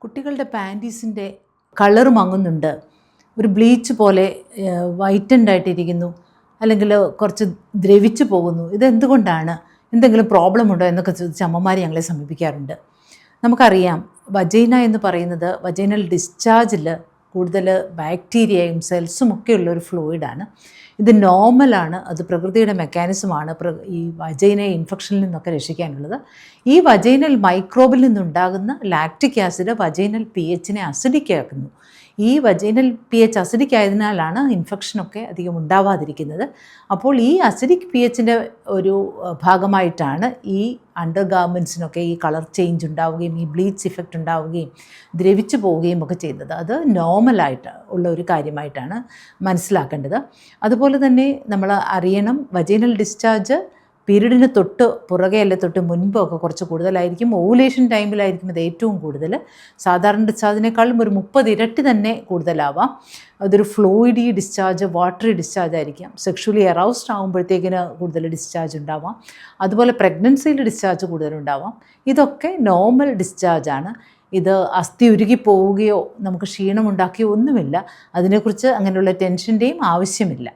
കുട്ടികളുടെ പാൻറ്റീസിൻ്റെ കളർ മങ്ങുന്നുണ്ട്, ഒരു ബ്ലീച്ച് പോലെ വൈറ്റൻഡ് ആയിട്ടിരിക്കുന്നു, അല്ലെങ്കിൽ കുറച്ച് ദ്രവിച്ചു പോകുന്നു. ഇതെന്തുകൊണ്ടാണ്? എന്തെങ്കിലും പ്രോബ്ലം ഉണ്ടോ എന്നൊക്കെ ചോദിച്ച് അമ്മമാർ ഞങ്ങളെ സമീപിക്കാറുണ്ട്. നമുക്കറിയാം, വജൈന എന്ന് പറയുന്നത് വജൈനൽ ഡിസ്ചാർജിൽ കൂടുതൽ ബാക്ടീരിയയും സെൽസും ഒക്കെ ഉള്ളൊരു ഫ്ലൂയിഡാണ്. ഇത് നോർമലാണ്, അത് പ്രകൃതിയുടെ മെക്കാനിസമാണ് ഈ വജൈനയെ ഇൻഫെക്ഷനിൽ നിന്നൊക്കെ രക്ഷിക്കാനുള്ളത്. ഈ വജൈനൽ മൈക്രോബിൽ നിന്നുണ്ടാകുന്ന lactic acid vaginal pH acidic ആക്കുന്നു. ഈ വജൈനൽ pH അസിഡിക് ആയതിനാലാണ് ഇൻഫെക്ഷനൊക്കെ അധികം ഉണ്ടാവാതിരിക്കുന്നത്. അപ്പോൾ ഈ അസിഡിക് pH ഒരു ഭാഗമായിട്ടാണ് ഈ അണ്ടർ ഗാർമെൻറ്റ്സിനൊക്കെ ഈ കളർ ചേഞ്ച് ഉണ്ടാവുകയും ഈ ബ്ലീച്ച് ഇഫക്റ്റ് ഉണ്ടാവുകയും ദ്രവിച്ചു പോവുകയും ഒക്കെ ചെയ്യുന്നത്. അത് നോർമലായിട്ട് ഉള്ള ഒരു കാര്യമായിട്ടാണ് മനസ്സിലാക്കേണ്ടത്. അതുപോലെ തന്നെ നമ്മൾ അറിയണം, വജൈനൽ ഡിസ്ചാർജ് പീരീഡിന് തൊട്ട് പുറകെ അല്ലെ തൊട്ട് മുൻപൊക്കെ കുറച്ച് കൂടുതലായിരിക്കും. ഓവുലേഷൻ ടൈമിലായിരിക്കും ഇത് ഏറ്റവും കൂടുതൽ. സാധാരണ ഡിസ്ചാർജിനേക്കാളും ഒരു 30 ഇരട്ടി തന്നെ കൂടുതലാവാം. അതൊരു ഫ്ലൂയിഡി ഡിസ്ചാർജ്, വാട്ടറി ഡിസ്ചാർജ് ആയിരിക്കാം. സെക്ഷുവലി അറൗസ്ഡ് ആകുമ്പോഴത്തേക്കിന് കൂടുതൽ ഡിസ്ചാർജ് ഉണ്ടാവാം. അതുപോലെ പ്രഗ്നൻസിയിൽ ഡിസ്ചാർജ് കൂടുതലുണ്ടാവാം. ഇതൊക്കെ നോർമൽ ഡിസ്ചാർജാണ്. ഇത് അസ്ഥി ഉരുകി പോവുകയോ നമുക്ക് ക്ഷീണമുണ്ടാക്കുകയോ ഒന്നുമില്ല. അതിനെക്കുറിച്ച് അങ്ങനെയുള്ള ടെൻഷൻ്റെയും ആവശ്യമില്ല.